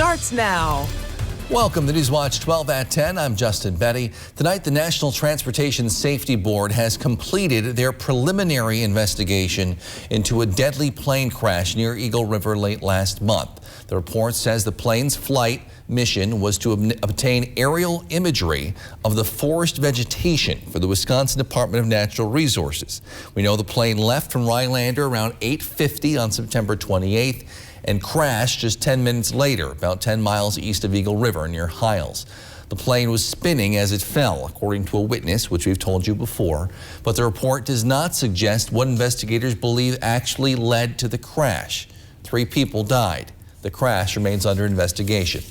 starts now. Welcome to Newswatch 12 at 10. I'm Justin Betty. Tonight, the National Transportation Safety Board has completed their preliminary investigation into a deadly plane crash near Eagle River late last month. The report says the plane's flight mission was to obtain aerial imagery of the forest vegetation for the Wisconsin Department of Natural Resources. We know the plane left from Rhinelander around 8:50 on September 28th and crashed just 10 minutes later, about 10 miles east of Eagle River near Hiles. The plane was spinning as it fell, according to a witness, which we've told you before, but the report does not suggest what investigators believe actually led to the crash. 3 people died. The crash remains under investigation.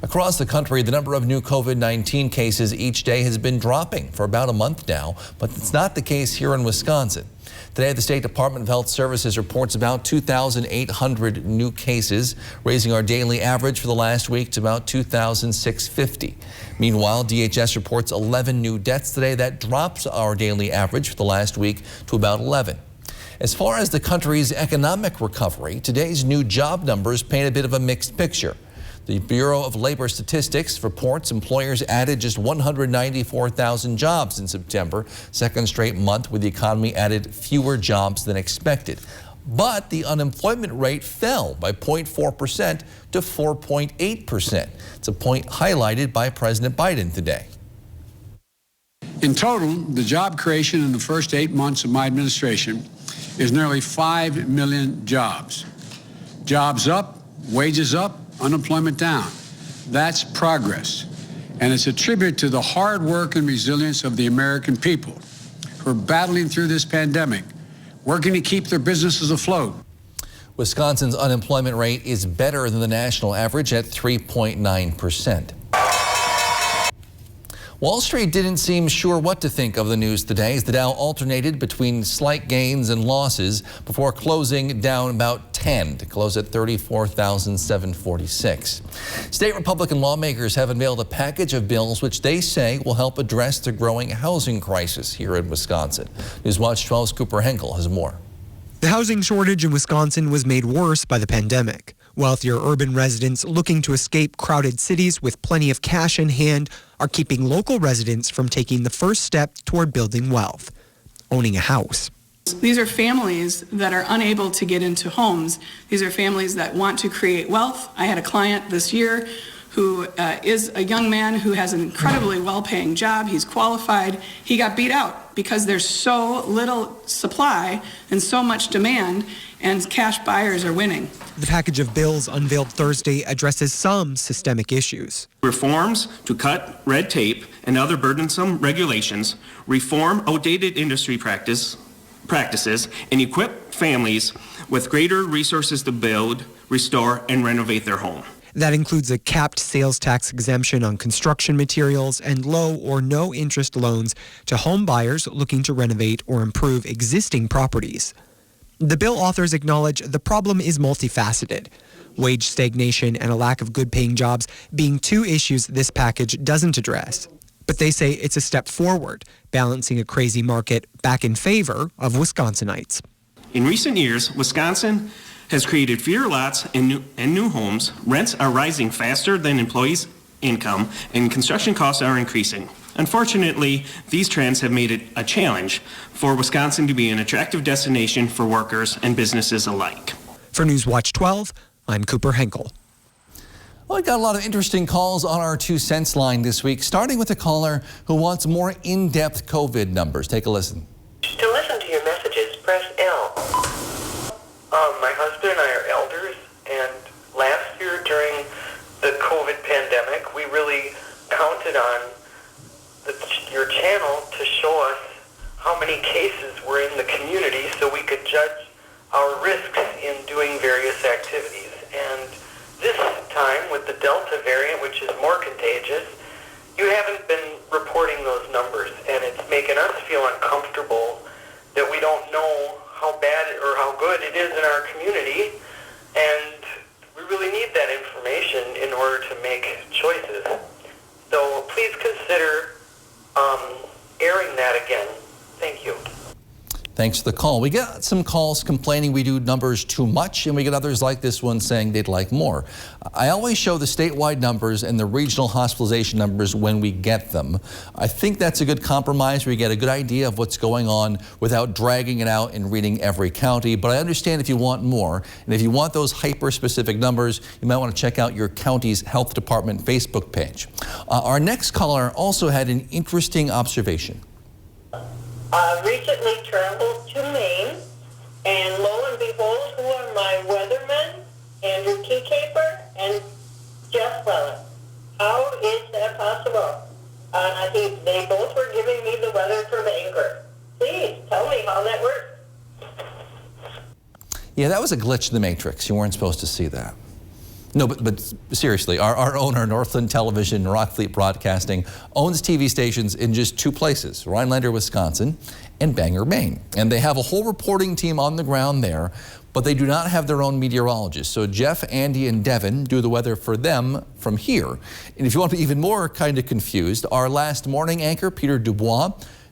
Across the country, the number of new COVID-19 cases each day has been dropping for about a month now, but it's not the case here in Wisconsin. Today, the State Department of Health Services reports about 2,800 new cases, raising our daily average for the last week to about 2,650. Meanwhile, DHS reports 11 new deaths today. That drops our daily average for the last week to about 11. As far as the country's economic recovery, today's new job numbers paint a bit of a mixed picture. The Bureau of Labor Statistics reports employers added just 194,000 jobs in September, second straight month with the economy added fewer jobs than expected. But the unemployment rate fell by 0.4% to 4.8%. It's a point highlighted by President Biden today. In total, the job creation in the first 8 months of my administration is nearly 5 million jobs. Jobs up, wages up, unemployment down. That's progress. And it's a tribute to the hard work and resilience of the American people who are battling through this pandemic, working to keep their businesses afloat. Wisconsin's unemployment rate is better than the national average at 3.9%. Wall Street didn't seem sure what to think of the news today as the Dow alternated between slight gains and losses before closing down about 10 to close at 34,746. State Republican lawmakers have unveiled a package of bills which they say will help address the growing housing crisis here in Wisconsin. Newswatch 12's Cooper Henkel has more. The housing shortage in Wisconsin was made worse by the pandemic. Wealthier urban residents looking to escape crowded cities with plenty of cash in hand are keeping local residents from taking the first step toward building wealth, owning a house. These are families that are unable to get into homes. These are families that want to create wealth. I had a client this year who is a young man who has an incredibly well-paying job. He's qualified. He got beat out because there's so little supply and so much demand, and cash buyers are winning. The package of bills unveiled Thursday addresses some systemic issues. Reforms to cut red tape and other burdensome regulations, reform outdated industry practices, and equip families with greater resources to build, restore, and renovate their home. That includes a capped sales tax exemption on construction materials and low or no interest loans to home buyers looking to renovate or improve existing properties. The bill authors acknowledge the problem is multifaceted, wage stagnation and a lack of good-paying jobs being 2 issues this package doesn't address. But they say it's a step forward, balancing a crazy market back in favor of Wisconsinites. In recent years, Wisconsin has created fewer lots and new homes. Rents are rising faster than employees' income, and construction costs are increasing. Unfortunately, these trends have made it a challenge for Wisconsin to be an attractive destination for workers and businesses alike. For Newswatch 12, I'm Cooper Henkel. Well, we got a lot of interesting calls on our 2 cents line this week, starting with a caller who wants more in-depth COVID numbers. Take a listen. To listen to your messages, press L. My husband and I are elders, and last year during the COVID pandemic, we really counted on your channel to show us how many cases were in the community so we could judge our risks in doing various activities. And this time, with the Delta variant, which is more contagious, you haven't been reporting those numbers, and it's making us feel uncomfortable that we don't know how bad or how good it is in our community, and we really need that information in order to make choices. So please consider airing that again. Thank you. Thanks for the call. We get some calls complaining we do numbers too much, and we get others like this one saying they'd like more. I always show the statewide numbers and the regional hospitalization numbers when we get them. I think that's a good compromise where you get a good idea of what's going on without dragging it out and reading every county. But I understand if you want more, and if you want those hyper-specific numbers, you might want to check out your county's health department Facebook page. Our next caller also had an interesting observation. Recently traveled to Maine, and lo and behold, who are my weathermen, Andrew Keycaper and Jeff Welland. How is that possible? I think they both were giving me the weather for Bangor. Please tell me how that works. Yeah, that was a glitch in the Matrix. You weren't supposed to see that. No, but seriously, our owner, Northland Television, Rockfleet Broadcasting, owns TV stations in just two places, Rhinelander, Wisconsin, and Bangor, Maine. And they have a whole reporting team on the ground there, but they do not have their own meteorologists. So Jeff, Andy, and Devin do the weather for them from here. And if you want to be even more kind of confused, our last morning anchor, Peter Dubois,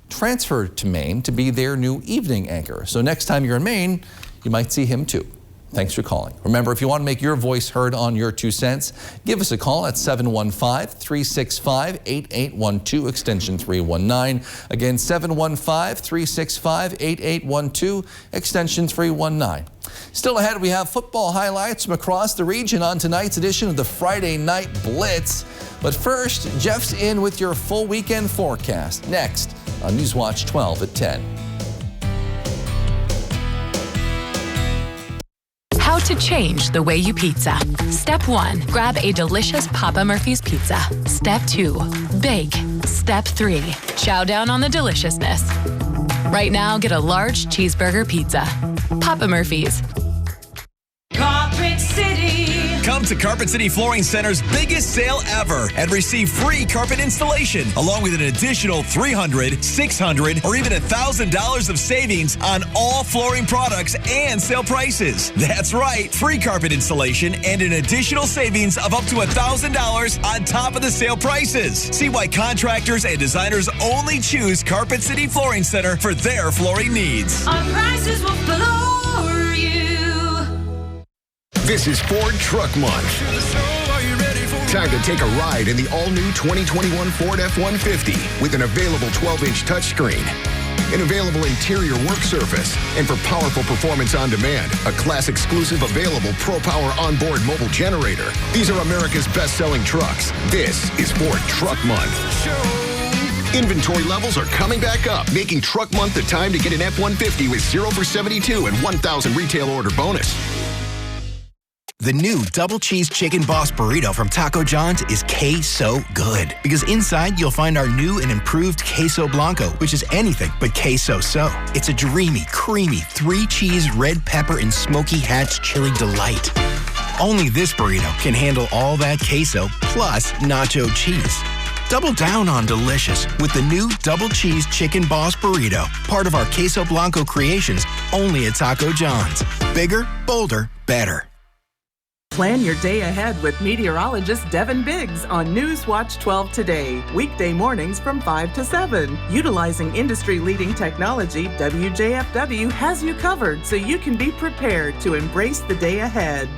transferred to Maine to be their new evening anchor. So next time you're in Maine, you might see him too. Thanks for calling. Remember, if you want to make your voice heard on Your 2 Cents, give us a call at 715-365-8812, extension 319. Again, 715-365-8812, extension 319. Still ahead, we have football highlights from across the region on tonight's edition of the Friday Night Blitz. But first, Jeff's in with your full weekend forecast. Next on Newswatch 12 at 10. How to change the way you pizza. Step 1, grab a delicious Papa Murphy's pizza. Step 2, bake. Step 3, chow down on the deliciousness. Right now, get a large cheeseburger pizza. Papa Murphy's. Carpet City. Come to Carpet City Flooring Center's biggest sale ever and receive free carpet installation along with an additional $300, $600, or even $1,000 of savings on all flooring products and sale prices. That's right, free carpet installation and an additional savings of up to $1,000 on top of the sale prices. See why contractors and designers only choose Carpet City Flooring Center for their flooring needs. Our prices will floor you. This is Ford Truck Month. Time to take a ride in the all-new 2021 Ford F-150 with an available 12-inch touchscreen, an available interior work surface, and for powerful performance on demand, a class-exclusive available Pro-Power onboard mobile generator. These are America's best-selling trucks. This is Ford Truck Month. Inventory levels are coming back up, making Truck Month the time to get an F-150 with 0 for 72 and 1,000 retail order bonus. The new Double Cheese Chicken Boss Burrito from Taco John's is queso good. Because inside, you'll find our new and improved Queso Blanco, which is anything but queso-so. It's a dreamy, creamy, 3-cheese, red pepper, and smoky hatch chili delight. Only this burrito can handle all that queso plus nacho cheese. Double down on delicious with the new Double Cheese Chicken Boss Burrito, part of our Queso Blanco creations, only at Taco John's. Bigger, bolder, better. Plan your day ahead with meteorologist Devin Biggs on Newswatch 12 today, weekday mornings from 5 to 7. Utilizing industry-leading technology, WJFW has you covered so you can be prepared to embrace the day ahead.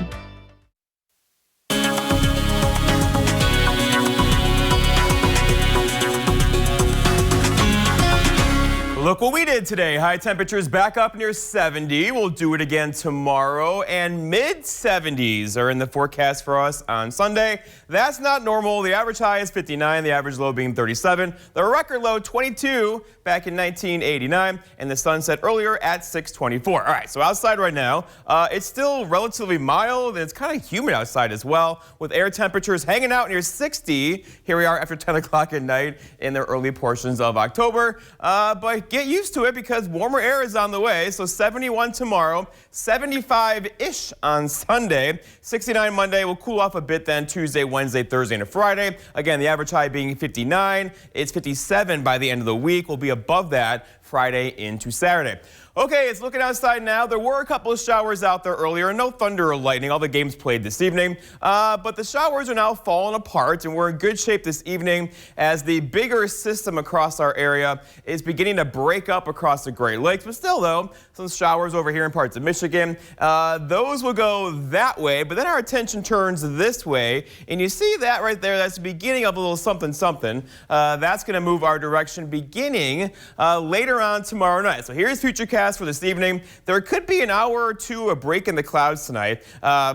Look what we did today. High temperatures back up near 70. We'll do it again tomorrow. And mid-70s are in the forecast for us on Sunday. That's not normal. The average high is 59, the average low being 37. The record low, 22, back in 1989. And the sun set earlier at 6:24. All right, so outside right now, it's still relatively mild. And it's kind of humid outside as well, with air temperatures hanging out near 60. Here we are after 10 o'clock at night in the early portions of October. But get used to it because warmer air is on the way. So 71 tomorrow, 75-ish on Sunday, 69 Monday. Will cool off a bit then Tuesday, Wednesday, Thursday, and Friday. Again, the average high being 59. It's 57 by the end of the week. We'll be above that Friday into Saturday. Okay, it's looking outside now. There were a couple of showers out there earlier. No thunder or lightning. All the games played this evening. But the showers are now falling apart, and we're in good shape this evening as the bigger system across our area is beginning to break up across the Great Lakes. But still, though, some showers over here in parts of Michigan. Those will go that way, but then our attention turns this way, and you see that right there. That's the beginning of a little something, something. That's going to move our direction beginning later on tomorrow night. So here's Futurecast for this evening. There could be an hour or two of break in the clouds tonight,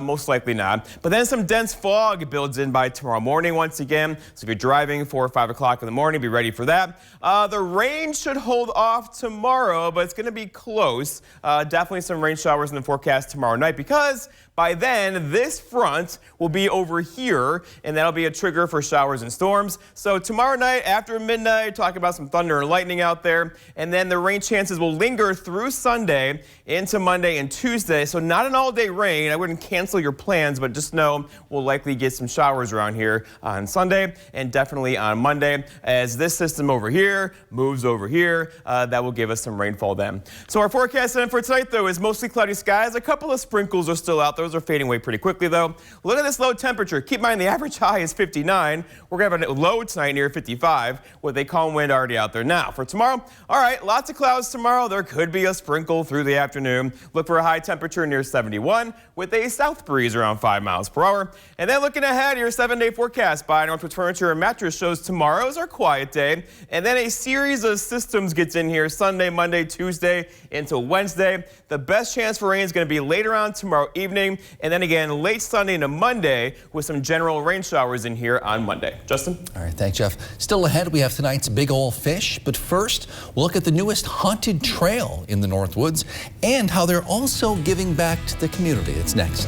most likely not. But then some dense fog builds in by tomorrow morning once again. So if you're driving 4 or 5 o'clock in the morning, be ready for that. The rain should hold off tomorrow, but it's going to be close. Definitely some rain showers in the forecast tomorrow night because by then, this front will be over here, and that'll be a trigger for showers and storms. So tomorrow night after midnight, talking about some thunder and lightning out there, and then the rain chances will linger through Sunday into Monday and Tuesday. So not an all-day rain. I wouldn't cancel your plans, but just know we'll likely get some showers around here on Sunday and definitely on Monday as this system over here moves over here. That will give us some rainfall then. So our forecast then for tonight, though, is mostly cloudy skies. A couple of sprinkles are still out there. Those are fading away pretty quickly, though. Look at this low temperature. Keep in mind the average high is 59. We're going to have a low tonight near 55 with a calm wind already out there. Now, for tomorrow, all right, lots of clouds tomorrow. There could be a sprinkle through the afternoon. Look for a high temperature near 71 with a south breeze around 5 miles per hour. And then looking ahead, your 7-day forecast by Northwoods Furniture and Mattress shows tomorrow's our quiet day. And then a series of systems gets in here Sunday, Monday, Tuesday into Wednesday. The best chance for rain is going to be later on tomorrow evening. And then again, late Sunday into Monday with some general rain showers in here on Monday. Justin? All right, thanks, Jeff. Still ahead, we have tonight's Big Ol' Fish. But first, we'll look at the newest haunted trail in the Northwoods and how they're also giving back to the community. It's next.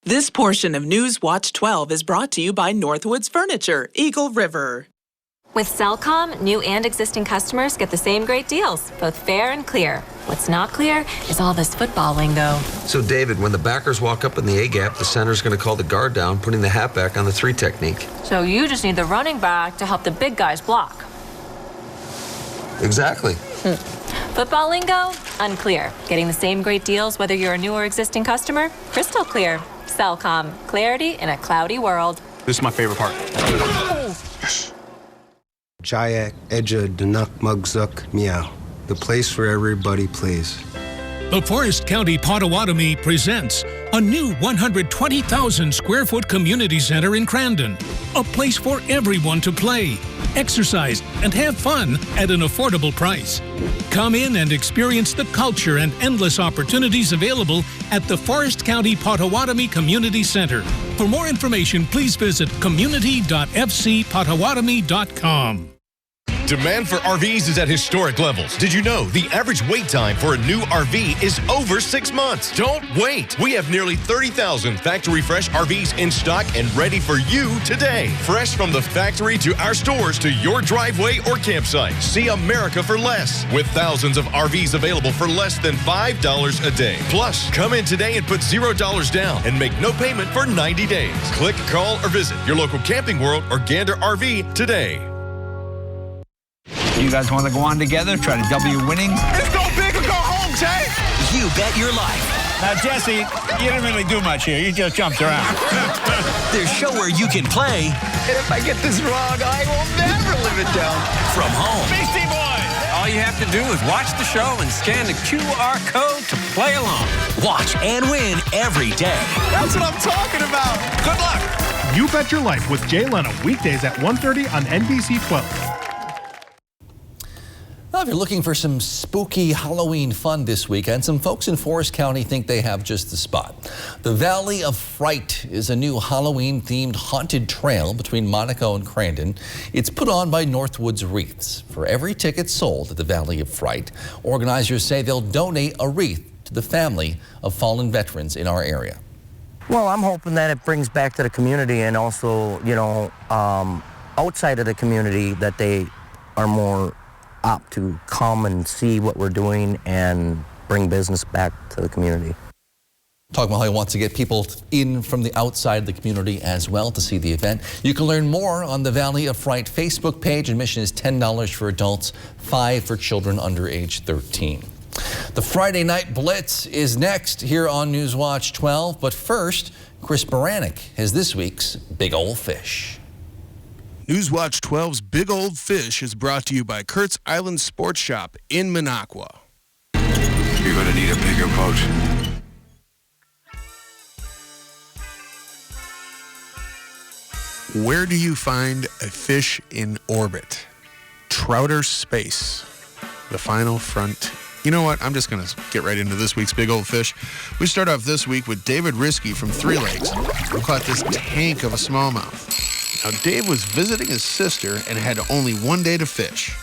This portion of News Watch 12 is brought to you by Northwoods Furniture, Eagle River. With Cellcom, new and existing customers get the same great deals, both fair and clear. What's not clear is all this football lingo. So, David, when the backers walk up in the A-gap, the center's going to call the guard down, putting the halfback on the 3 technique. So you just need the running back to help the big guys block. Exactly. Football lingo? Unclear. Getting the same great deals whether you're a new or existing customer? Crystal clear. Cellcom. Clarity in a cloudy world. This is my favorite part. Jayak Eja Danak Mugzuk Meow. The place where everybody plays. The Forest County Potawatomi presents a new 120,000 square foot community center in Crandon. A place for everyone to play, exercise, and have fun at an affordable price. Come in and experience the culture and endless opportunities available at the Forest County Potawatomi Community Center. For more information, please visit community.fcpotawatomi.com. Demand for RVs is at historic levels. Did you know the average wait time for a new RV is over 6 months? Don't wait. We have nearly 30,000 factory fresh RVs in stock and ready for you today. Fresh from the factory to our stores to your driveway or campsite. See America for less with thousands of RVs available for less than $5 a day. Plus, come in today and put $0 down and make no payment for 90 days. Click, call, or visit your local Camping World or Gander RV today. You guys want to go on together, try to double your winning? Let's go big or go home, Jay! You bet your life. Now, Jesse, you didn't really do much here. You just jumped around. There's a show where you can play. And if I get this wrong, I will never live it down. From home. Beastie Boys! All you have to do is watch the show and scan the QR code to play along. Watch and win every day. That's what I'm talking about. Good luck. You Bet Your Life with Jay Leno, weekdays at 1:30 on NBC 12. Well, if you're looking for some spooky Halloween fun this weekend, some folks in Forest County think they have just the spot. The Valley of Fright is a new Halloween-themed haunted trail between Monaco and Crandon. It's put on by Northwoods Wreaths. For every ticket sold at the Valley of Fright, organizers say they'll donate a wreath to the family of fallen veterans in our area. Well, I'm hoping that it brings back to the community and also, you know, outside of the community that they are more apt to come and see what we're doing and bring business back to the community. Talking about how he wants to get people in from the outside of the community as well to see the event. You can learn more on the Valley of Fright Facebook page. Admission is $10 for adults, $5 for children under age 13. The Friday Night Blitz is next here on Newswatch 12. But first, Chris Baranek has this week's Big Old Fish. Newswatch 12's Big Old Fish is brought to you by Kurt's Island Sports Shop in Minocqua. You're going to need a bigger boat. Where do you find a fish in orbit? Trouter Space, the final front. You know what? I'm just going to get right into this week's Big Old Fish. We start off this week with David Risky from Three Lakes, who caught this tank of a smallmouth. Now, Dave was visiting his sister and had only one day to fish.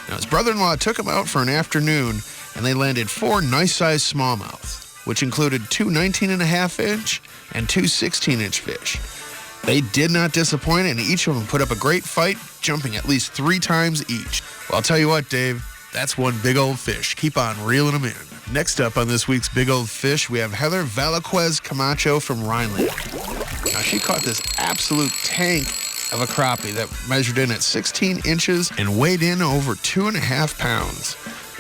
Now, his brother-in-law took him out for an afternoon, and they landed 4 nice-sized smallmouths, which included 2 19.5-inch and 2 16-inch fish. They did not disappoint, and each of them put up a great fight, jumping at least 3 times each. Well, I'll tell you what, Dave, that's one big old fish. Keep on reeling them in. Next up on this week's Big Old Fish, we have Heather Valaquez Camacho from Rhineland. Now, she caught this absolute tank of a crappie that measured in at 16 inches and weighed in over 2.5 pounds.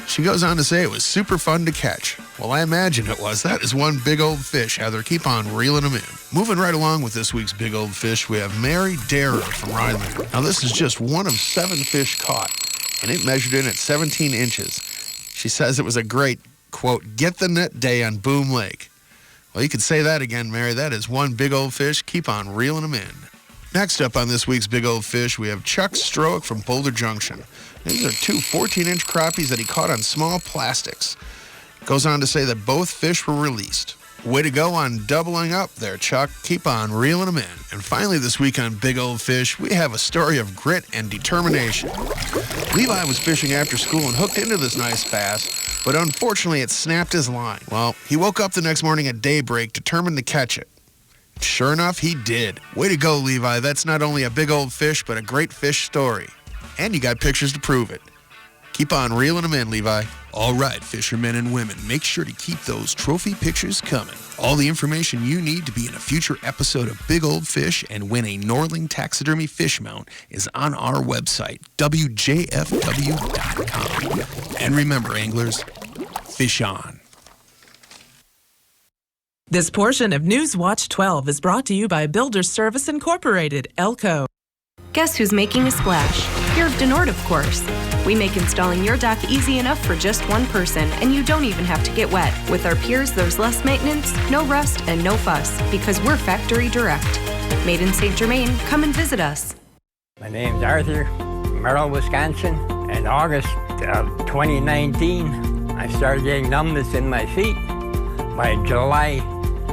She goes on to say it was super fun to catch. Well, I imagine it was. That is one big old fish, Heather. Keep on reeling them in. Moving right along with this week's Big Old Fish, we have Mary Darrow from Rhineland. Now, this is just one of 7 fish caught, and it measured in at 17 inches. She says it was a great, quote, get the net day on Boom Lake. Well, you could say that again, Mary. That is one big old fish. Keep on reeling them in. Next up on this week's Big Old Fish, we have Chuck Stroick from Boulder Junction. These are 2 14-inch crappies that he caught on small plastics. Goes on to say that both fish were released. Way to go on doubling up there, Chuck. Keep on reeling them in. And finally this week on Big Old Fish, we have a story of grit and determination. Levi was fishing after school and hooked into this nice bass, but unfortunately it snapped his line. Well, he woke up the next morning at daybreak determined to catch it. Sure enough, he did. Way to go, Levi. That's not only a big old fish, but a great fish story. And you got pictures to prove it. Keep on reeling them in, Levi. All right, fishermen and women, make sure to keep those trophy pictures coming. All the information you need to be in a future episode of Big Old Fish and win a Norling Taxidermy fish mount is on our website, WJFW.com. And remember, anglers, fish on. This portion of Newswatch 12 is brought to you by Builders Service Incorporated, Elko. Guess who's making a splash? You're Denord, of course. We make installing your dock easy enough for just one person, and you don't even have to get wet. With our peers, there's less maintenance, no rust, and no fuss, because we're factory direct. Made in St. Germain, come and visit us. My name's Arthur, Merrill, Wisconsin. In August of 2019, I started getting numbness in my feet. By July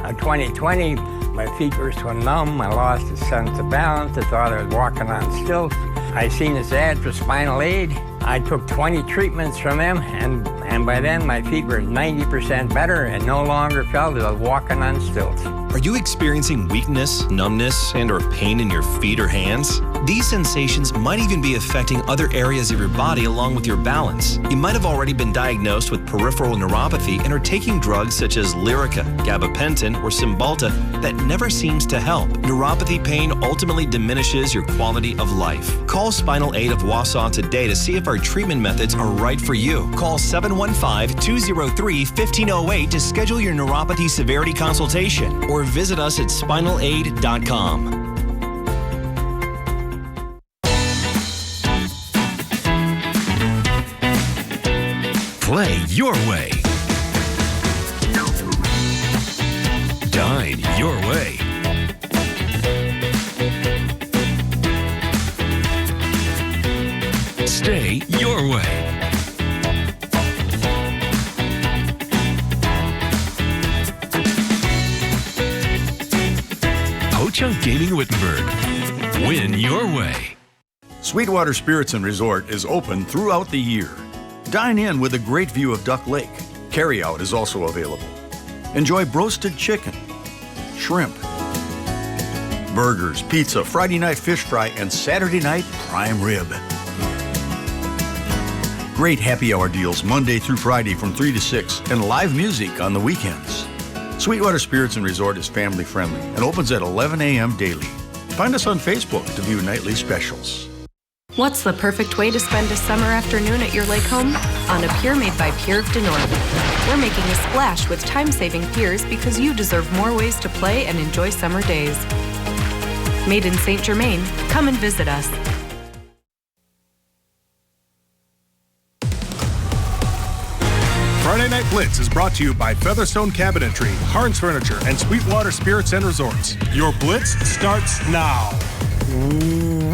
of 2020, my feet were so numb, I lost a sense of balance. I thought I was walking on stilts. I seen this ad for Spinal Aid. I took 20 treatments from them, and by then my feet were 90% better and no longer felt as I was walking on stilts. Are you experiencing weakness, numbness, and or pain in your feet or hands? These sensations might even be affecting other areas of your body along with your balance. You might have already been diagnosed with peripheral neuropathy and are taking drugs such as LYRICA, GABAPENTIN, or CYMBALTA that never seems to help. Neuropathy pain ultimately diminishes your quality of life. Call Spinal Aid of Wausau today to see if our treatment methods are right for you. Call 715-203-1508 to schedule your neuropathy severity consultation or visit us at spinalaid.com. Play your way. Dine your way. Stay your way. Ho-Chunk Gaming Wittenberg. Win your way. Sweetwater Spirits and Resort is open throughout the year. Dine in with a great view of Duck Lake. Carryout is also available. Enjoy broasted chicken, shrimp, burgers, pizza, Friday night fish fry, and Saturday night prime rib. Great happy hour deals Monday through Friday from 3 to 6 and live music on the weekends. Sweetwater Spirits and Resort is family friendly and opens at 11 a.m. daily. Find us on Facebook to view nightly specials. What's the perfect way to spend a summer afternoon at your lake home? On a pier made by Pier of Denora. We're making a splash with time-saving piers because you deserve more ways to play and enjoy summer days. Made in St. Germain, come and visit us. Friday Night Blitz is brought to you by Featherstone Cabinetry, Harns Furniture, and Sweetwater Spirits and Resorts. Your Blitz starts now.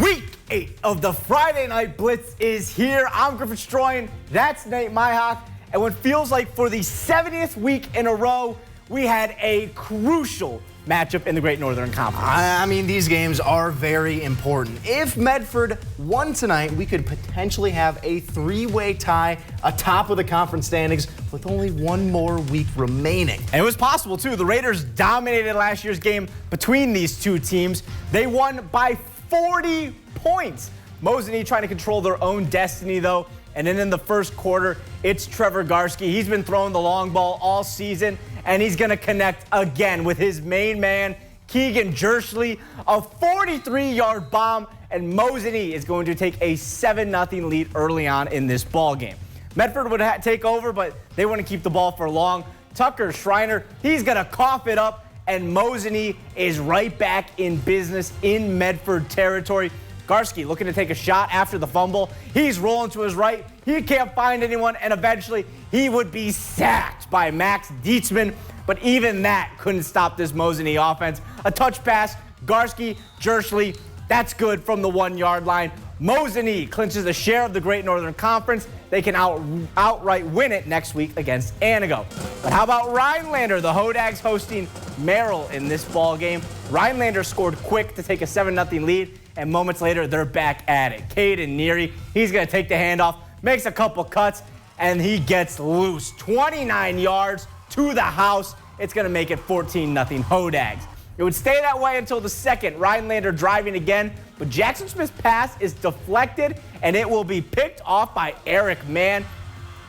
Week 8 of the Friday Night Blitz is here. I'm Griffin Stroyan. That's Nate Myhock. And what feels like for the 70th week in a row, we had a crucial matchup in the Great Northern Conference. I mean, these games are very important. If Medford won tonight, we could potentially have a three-way tie atop of the conference standings with only one more week remaining. And it was possible, too. The Raiders dominated last year's game between these two teams. They won by 40 points. Mosinee trying to control their own destiny, though. And then in the first quarter, it's Trevor Garski. He's been throwing the long ball all season, and he's going to connect again with his main man, Keegan Jersley, a 43-yard bomb, and Mosinee is going to take a 7-0 lead early on in this ball game. Medford would take over, but they wouldn't keep the ball for long. Tucker Schreiner, he's going to cough it up, and Mosinee is right back in business in Medford territory. Garski looking to take a shot after the fumble. He's rolling to his right. He can't find anyone, and eventually he would be sacked by Max Dietzman. But even that couldn't stop this Mosinee offense. A touch pass, Garski, Jersley, that's good from the 1-yard line. Mosinee clinches a share of the Great Northern Conference. They can outright win it next week against Anago. But how about Rhinelander? The Hodags hosting Merrill in this ball game. Rhinelander scored quick to take a 7-0 lead, and moments later, they're back at it. Caden Neary, he's going to take the handoff, makes a couple cuts, and he gets loose. 29 yards to the house. It's going to make it 14-0 Hodags. It would stay that way until the second. Rhinelander driving again, but Jackson Smith's pass is deflected, and it will be picked off by Eric Mann.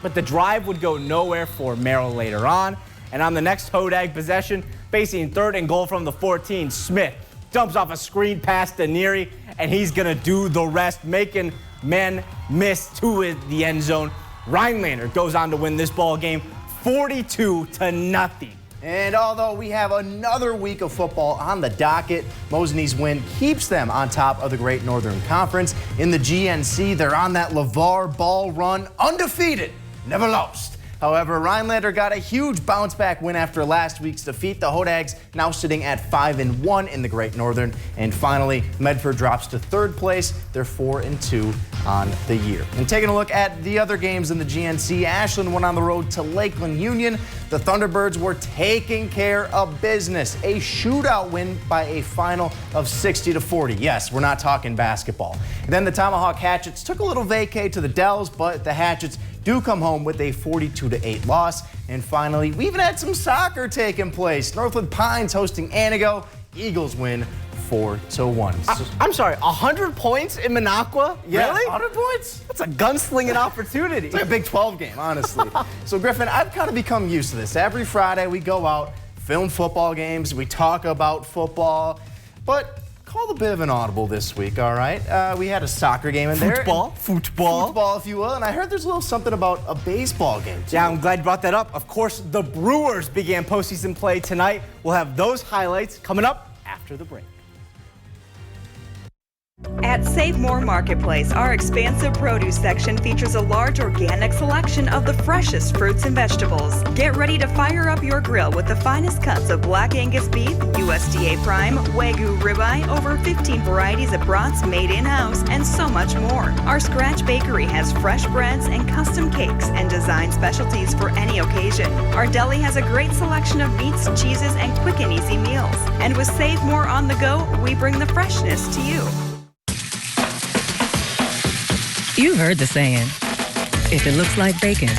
But the drive would go nowhere for Merrill later on. And on the next Hodag possession, facing 3rd and goal from the 14, Smith dumps off a screen pass to Neary, and he's going to do the rest, making men miss to the end zone. Rhinelander goes on to win this ball game 42-0. And although we have another week of football on the docket, Mosinee's win keeps them on top of the Great Northern Conference. In the GNC, they're on that LeVar Ball run, undefeated, never lost. However, Rhinelander got a huge bounce-back win after last week's defeat. The Hodags now sitting at 5-1 in the Great Northern. And finally, Medford drops to 3rd place. They're 4-2 on the year. And taking a look at the other games in the GNC, Ashland went on the road to Lakeland Union. The Thunderbirds were taking care of business. A shootout win by a final of 60-40. Yes, we're not talking basketball. And then the Tomahawk Hatchets took a little vacay to the Dells, but the Hatchets do come home with a 42-8 loss. And finally, we even had some soccer taking place. Northwood Pines hosting Anago. Eagles win 4-1. I'm sorry, 100 points in Minocqua? Yeah, Really? 100 points? That's a gunslinging opportunity. It's like a Big 12 game, honestly. So, Griffin, I've kind of become used to this. Every Friday we go out, film football games, we talk about football, but called a bit of an audible this week, all right? We had a soccer game in there. Football, if you will. And I heard there's a little something about a baseball game, too. Yeah, I'm glad you brought that up. Of course, the Brewers began postseason play tonight. We'll have those highlights coming up after the break. At Save More Marketplace, our expansive produce section features a large organic selection of the freshest fruits and vegetables. Get ready to fire up your grill with the finest cuts of Black Angus beef, USDA Prime, Wagyu ribeye, over 15 varieties of brats made in-house, and so much more. Our Scratch Bakery has fresh breads and custom cakes and design specialties for any occasion. Our deli has a great selection of meats, cheeses, and quick and easy meals. And with Save More on the go, we bring the freshness to you. You heard the saying, if it looks like bacon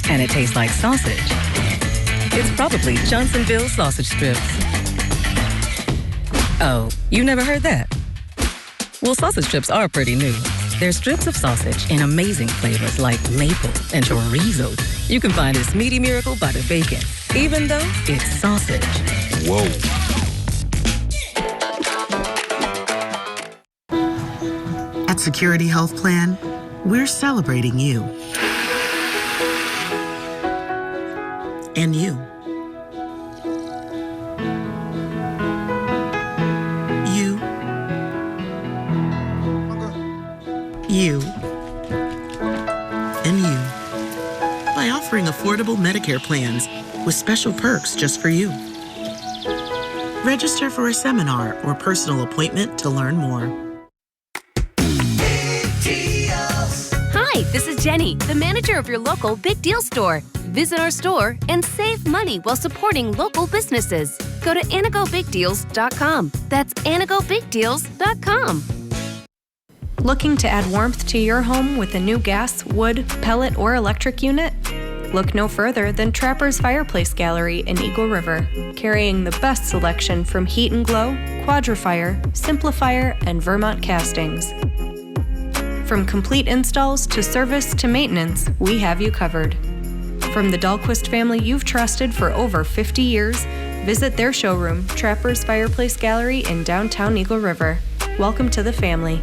and it tastes like sausage, it's probably Johnsonville sausage strips. Oh, you never heard that? Well, sausage strips are pretty new. They're strips of sausage in amazing flavors like maple and chorizo. You can find this meaty miracle by the bacon even though it's sausage. Whoa. At Security Health Plan, we're celebrating you. And you. You. You. And you. By offering affordable Medicare plans with special perks just for you. Register for a seminar or personal appointment to learn more. Hi, this is Jenny, the manager of your local Big Deal store. Visit our store and save money while supporting local businesses. Go to anagobigdeals.com. That's anagobigdeals.com. Looking to add warmth to your home with a new gas, wood, pellet, or electric unit? Look no further than Trapper's Fireplace Gallery in Eagle River, carrying the best selection from Heat and Glow, Quadrifire, Simplifier, and Vermont castings. From complete installs to service to maintenance, we have you covered. From the Dahlquist family you've trusted for over 50 years, visit their showroom, Trapper's Fireplace Gallery in downtown Eagle River. Welcome to the family.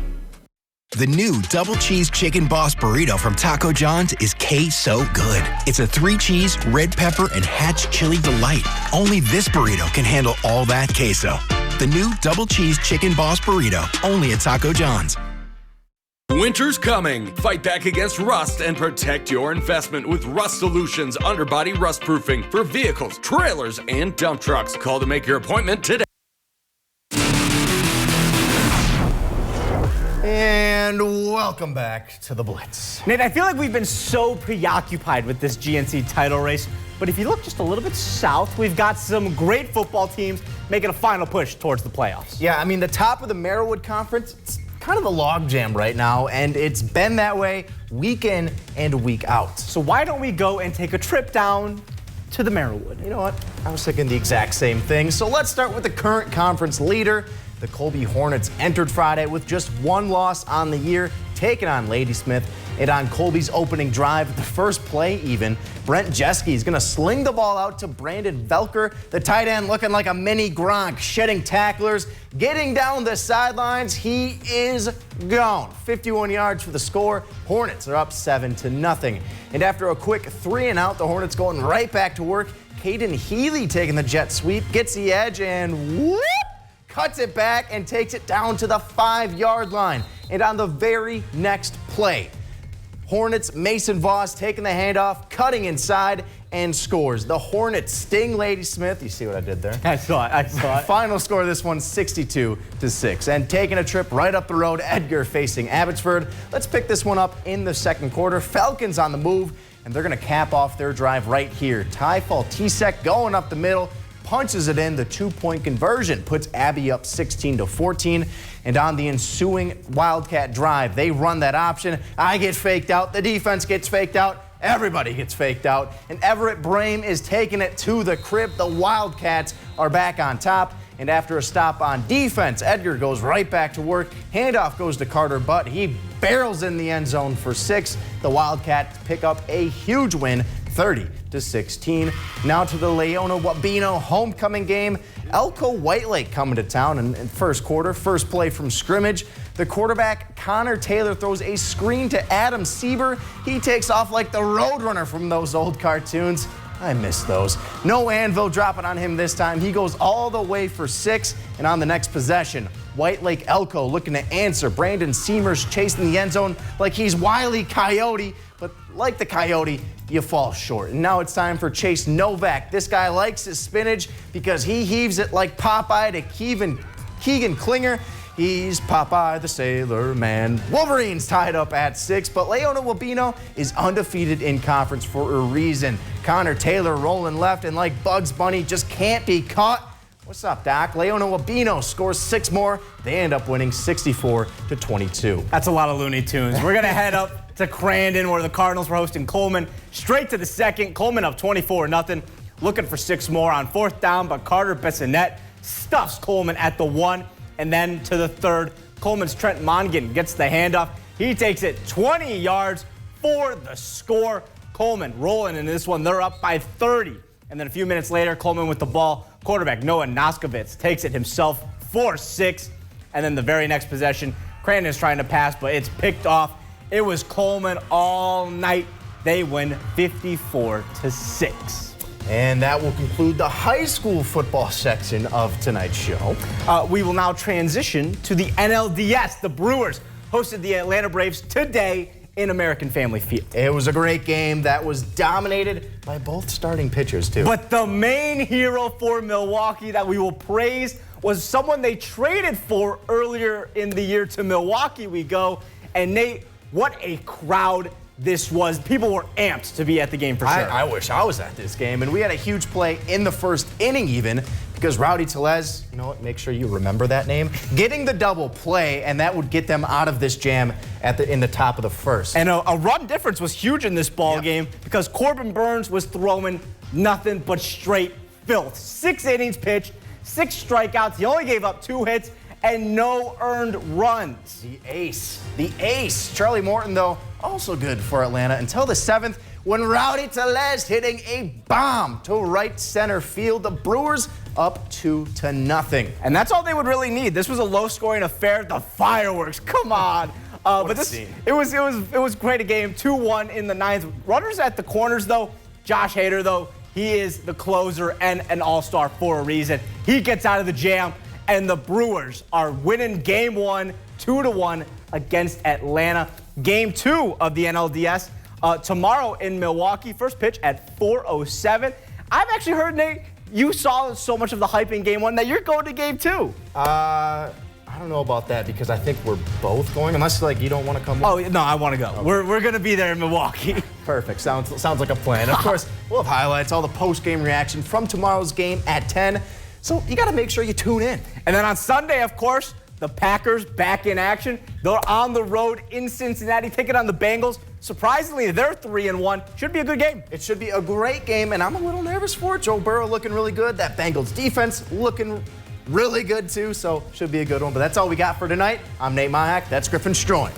The new Double Cheese Chicken Boss Burrito from Taco John's is so good. It's a 3-cheese, red pepper, and hatch chili delight. Only this burrito can handle all that queso. The new Double Cheese Chicken Boss Burrito, only at Taco John's. Winter's coming. Fight back against rust and protect your investment with Rust Solutions underbody rust proofing for vehicles, trailers, and dump trucks. Call to make your appointment today. And welcome back to the Blitz. Nate, I feel like we've been so preoccupied with this GNC title race, but if you look just a little bit south, we've got some great football teams making a final push towards the playoffs. Yeah, I mean, the top of the Merriwood Conference, it's kind of a logjam right now, and it's been that way week in and week out. So why don't we go and take a trip down to the Merriwood? You know what? I was thinking the exact same thing. So let's start with the current conference leader. The Colby Hornets entered Friday with just one loss on the year, taking on Ladysmith. And on Colby's opening drive, the first play even, Brent Jeske is going to sling the ball out to Brandon Velker, the tight end looking like a mini Gronk, shedding tacklers, getting down the sidelines. He is gone. 51 yards for the score. Hornets are up 7-0. And after a quick 3-and-out, the Hornets going right back to work. Caden Healy taking the jet sweep, gets the edge, and whoop! Cuts it back and takes it down to the 5-yard line. And on the very next play, Hornets Mason Voss taking the handoff, cutting inside, and scores. The Hornets sting Ladysmith. You see what I did there? I saw it. Final score of this one, 62-6. And taking a trip right up the road, Edgar facing Abbotsford. Let's pick this one up in the second quarter. Falcons on the move, and they're going to cap off their drive right here. Ty Faltisek going up the middle, punches it in. The 2-point conversion puts Abby up 16-14. And on the ensuing Wildcat drive, they run that option. I get faked out. The defense gets faked out. Everybody gets faked out. And Everett Brame is taking it to the crib. The Wildcats are back on top. And after a stop on defense, Edgar goes right back to work. Handoff goes to Carter Butt. He barrels in the end zone for 6. The Wildcats pick up a huge win, 30-16. Now to the Leona Wabeno homecoming game. Elko White Lake coming to town in first quarter. First play from scrimmage. The quarterback, Connor Taylor, throws a screen to Adam Sieber. He takes off like the Roadrunner from those old cartoons. I miss those. No anvil dropping on him this time. He goes all the way for 6. And on the next possession, White Lake Elko looking to answer. Brandon Seamers chasing the end zone like he's Wile E. Coyote. But like the Coyote, you fall short. And now it's time for Chase Novak. This guy likes his spinach because he heaves it like Popeye to Keegan Klinger. He's Popeye the Sailor Man. Wolverines tied up at 6, but Leona Wabeno is undefeated in conference for a reason. Connor Taylor rolling left and like Bugs Bunny just can't be caught. What's up, Doc? Leona Wabeno scores 6 more. They end up winning 64-22. That's a lot of Looney Tunes. We're going to head up to Crandon where the Cardinals were hosting Coleman. Straight to the second. Coleman up 24-0. Looking for 6 more on 4th down, but Carter Bissonette stuffs Coleman at the 1. And then to the 3rd, Coleman's Trent Mongan gets the handoff. He takes it 20 yards for the score. Coleman rolling in this one. They're up by 30, And then a few minutes later, Coleman with the ball. Quarterback Noah Noskovitz takes it himself, 4-6. And then the very next possession, Crandon is trying to pass, but it's picked off. It was Coleman all night. They win 54-6. And that will conclude the high school football section of tonight's show. We will now transition to the NLDS. The Brewers hosted the Atlanta Braves today in American Family Field. It was a great game that was dominated by both starting pitchers, too. But the main hero for Milwaukee that we will praise was someone they traded for earlier in the year. To Milwaukee we go. And Nate, what a crowd this was. People were amped to be at the game for sure. I wish I was at this game. And we had a huge play in the first inning even, because Rowdy Tellez, you know what, make sure you remember that name, getting the double play, and that would get them out of this jam in the top of the first. And a run difference was huge in this ball game because Corbin Burns was throwing nothing but straight filth. 6 innings pitched, 6 strikeouts. He only gave up 2 hits and no earned runs. The ace. Charlie Morton, though, also good for Atlanta until the 7th when Rowdy Tellez hitting a bomb to right center field. The Brewers up 2-0. And that's all they would really need. This was a low-scoring affair. The fireworks, come on. It was quite a game. 2-1 in the 9th. Runners at the corners, though. Josh Hader, though, he is the closer and an all-star for a reason. He gets out of the jam, and the Brewers are winning Game 1, 2-1 against Atlanta. Game 2 of the NLDS tomorrow in Milwaukee. First pitch at 4:07. I've actually heard, Nate, you saw so much of the hype in Game 1 that you're going to Game 2. I don't know about that because I think we're both going, unless you don't want to come. Oh no, I want to go. Okay. We're going to be there in Milwaukee. Perfect. Sounds like a plan. Of course, we'll have highlights, all the post-game reaction from tomorrow's game at 10. So you got to make sure you tune in. And then on Sunday, of course, the Packers back in action. They're on the road in Cincinnati, taking on the Bengals. Surprisingly, they're 3-1. Should be a good game. It should be a great game, and I'm a little nervous for it. Joe Burrow looking really good. That Bengals defense looking really good, too. So should be a good one. But that's all we got for tonight. I'm Nate Mayak. That's Griffin Stroing.